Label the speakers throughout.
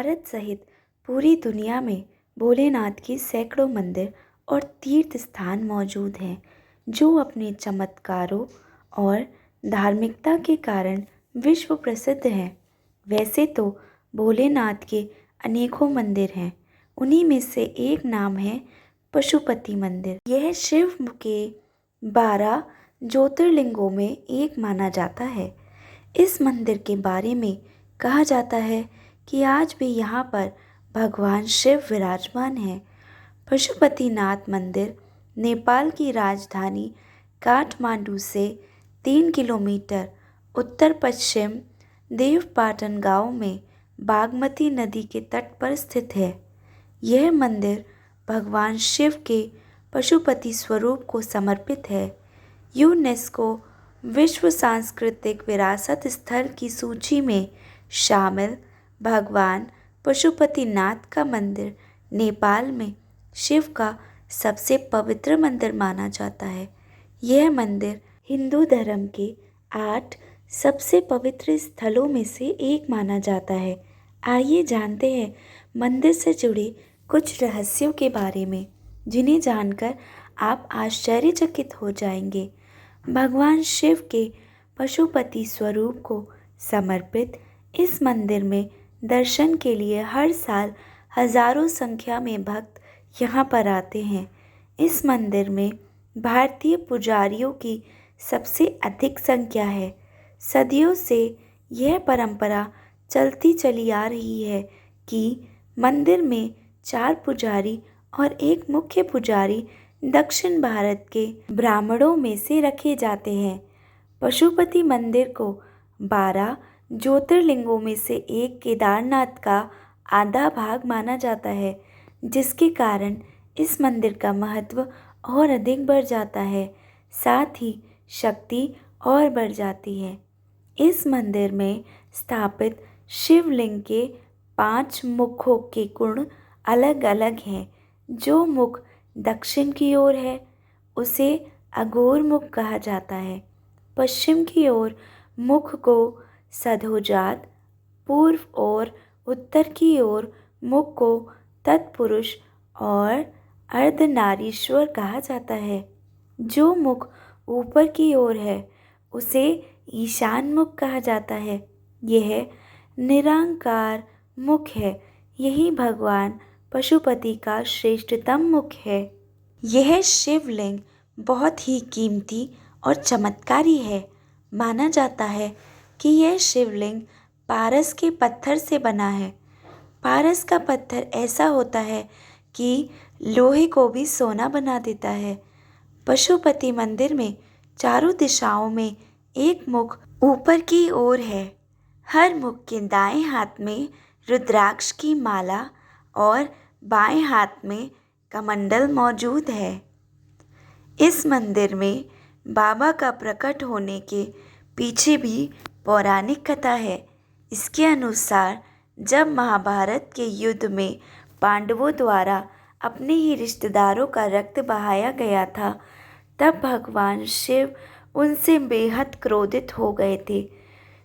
Speaker 1: भारत सहित पूरी दुनिया में भोलेनाथ के सैकड़ों मंदिर और तीर्थ स्थान मौजूद हैं जो अपने चमत्कारों और धार्मिकता के कारण विश्व प्रसिद्ध हैं। वैसे तो भोलेनाथ के अनेकों मंदिर हैं, उन्हीं में से एक नाम है पशुपति मंदिर। यह शिव के 12 ज्योतिर्लिंगों में एक माना जाता है। इस मंदिर के बारे में कहा जाता है कि आज भी यहाँ पर भगवान शिव विराजमान हैं। पशुपतिनाथ मंदिर नेपाल की राजधानी काठमांडू से 3 किलोमीटर उत्तर पश्चिम देवपाटन गांव में बागमती नदी के तट पर स्थित है। यह मंदिर भगवान शिव के पशुपति स्वरूप को समर्पित है। यूनेस्को विश्व सांस्कृतिक विरासत स्थल की सूची में शामिल भगवान पशुपतिनाथ का मंदिर नेपाल में शिव का सबसे पवित्र मंदिर माना जाता है। यह मंदिर हिंदू धर्म के 8 सबसे पवित्र स्थलों में से एक माना जाता है। आइए जानते हैं मंदिर से जुड़े कुछ रहस्यों के बारे में, जिन्हें जानकर आप आश्चर्यचकित हो जाएंगे। भगवान शिव के पशुपति स्वरूप को समर्पित इस मंदिर में दर्शन के लिए हर साल हजारों संख्या में भक्त यहाँ पर आते हैं। इस मंदिर में भारतीय पुजारियों की सबसे अधिक संख्या है। सदियों से यह परंपरा चलती चली आ रही है कि मंदिर में 4 पुजारी और एक मुख्य पुजारी दक्षिण भारत के ब्राह्मणों में से रखे जाते हैं। पशुपति मंदिर को 12 ज्योतिर्लिंगों में से एक केदारनाथ का आधा भाग माना जाता है, जिसके कारण इस मंदिर का महत्व और अधिक बढ़ जाता है, साथ ही शक्ति और बढ़ जाती है। इस मंदिर में स्थापित शिवलिंग के 5 मुखों के गुण अलग अलग हैं। जो मुख दक्षिण की ओर है उसे अघोर मुख कहा जाता है। पश्चिम की ओर मुख को सधोजात, पूर्व और उत्तर की ओर मुख को तत्पुरुष और अर्धनारीश्वर कहा जाता है। जो मुख ऊपर की ओर है उसे ईशान मुख कहा जाता है। यह निरंकार मुख है। यही भगवान पशुपति का श्रेष्ठतम मुख है। यह शिवलिंग बहुत ही कीमती और चमत्कारी है। माना जाता है कि यह शिवलिंग पारस के पत्थर से बना है। पारस का पत्थर ऐसा होता है कि लोहे को भी सोना बना देता है। पशुपति मंदिर में चारों दिशाओं में एक मुख ऊपर की ओर है। हर मुख के दाएं हाथ में रुद्राक्ष की माला और बाएं हाथ में कमंडल मौजूद है। इस मंदिर में बाबा का प्रकट होने के पीछे भी पौराणिक कथा है। इसके अनुसार जब महाभारत के युद्ध में पांडवों द्वारा अपने ही रिश्तेदारों का रक्त बहाया गया था, तब भगवान शिव उनसे बेहद क्रोधित हो गए थे।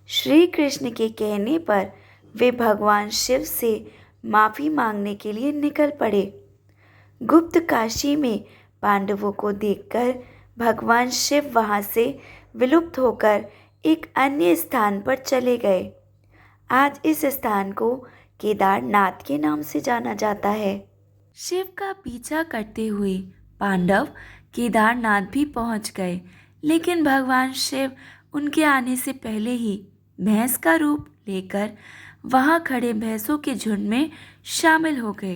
Speaker 1: श्री कृष्ण के कहने पर वे भगवान शिव से माफ़ी मांगने के लिए निकल पड़े। गुप्त काशी में पांडवों को देखकर भगवान शिव वहाँ से विलुप्त होकर एक अन्य स्थान पर चले गए। आज इस स्थान को केदारनाथ के नाम से जाना जाता है। शिव का पीछा करते हुए पांडव केदारनाथ भी पहुंच गए, लेकिन भगवान शिव उनके आने से पहले ही भैंस का रूप लेकर वहां खड़े भैंसों के झुंड में शामिल हो गए।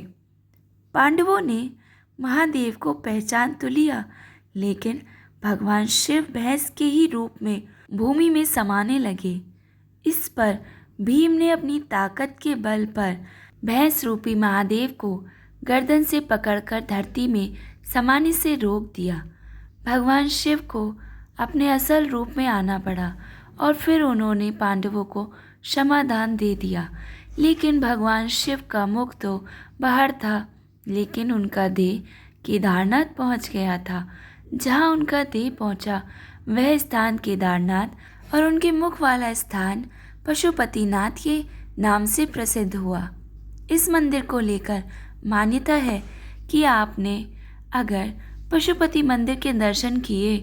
Speaker 1: पांडवों ने महादेव को पहचान तो लिया, लेकिन भगवान शिव भैंस के ही रूप में भूमि में समाने लगे। इस पर भीम ने अपनी ताकत के बल पर भैंस रूपी महादेव को गर्दन से पकड़कर धरती में समाने से रोक दिया। भगवान शिव को अपने असल रूप में आना पड़ा और फिर उन्होंने पांडवों को क्षमादान दे दिया। लेकिन भगवान शिव का मुख तो बाहर था, लेकिन उनका देह केदारनाथ पहुंच गया था। जहां उनका देह पहुंचा वह स्थान केदारनाथ और उनके मुख वाला स्थान पशुपतिनाथ के नाम से प्रसिद्ध हुआ। इस मंदिर को लेकर मान्यता है कि आपने अगर पशुपति मंदिर के दर्शन किए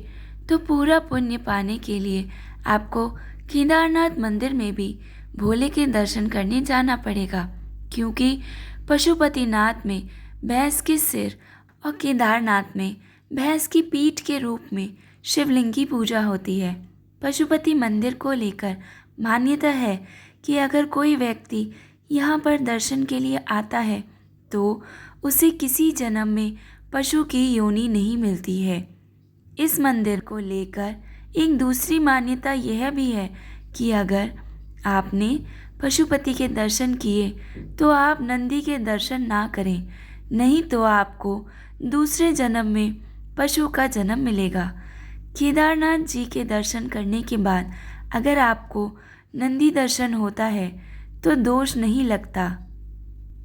Speaker 1: तो पूरा पुण्य पाने के लिए आपको केदारनाथ मंदिर में भी भोले के दर्शन करने जाना पड़ेगा, क्योंकि पशुपतिनाथ में भैंस के सिर और केदारनाथ में भैंस की पीठ के रूप में शिवलिंग की पूजा होती है। पशुपति मंदिर को लेकर मान्यता है कि अगर कोई व्यक्ति यहाँ पर दर्शन के लिए आता है तो उसे किसी जन्म में पशु की योनि नहीं मिलती है। इस मंदिर को लेकर एक दूसरी मान्यता यह भी है कि अगर आपने पशुपति के दर्शन किए तो आप नंदी के दर्शन ना करें, नहीं तो आपको दूसरे जन्म में पशु का जन्म मिलेगा। केदारनाथ जी के दर्शन करने के बाद अगर आपको नंदी दर्शन होता है तो दोष नहीं लगता।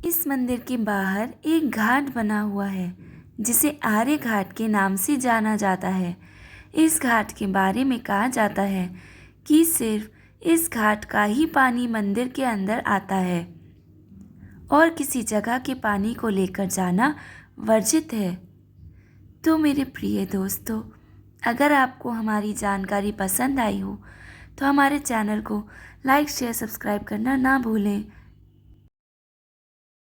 Speaker 1: इस मंदिर के बाहर एक घाट बना हुआ है जिसे आर्य घाट के नाम से जाना जाता है। इस घाट के बारे में कहा जाता है कि सिर्फ इस घाट का ही पानी मंदिर के अंदर आता है और किसी जगह के पानी को लेकर जाना वर्जित है। तो मेरे प्रिय दोस्तों, अगर आपको हमारी जानकारी पसंद आई हो तो हमारे चैनल को लाइक शेयर सब्सक्राइब करना ना भूलें।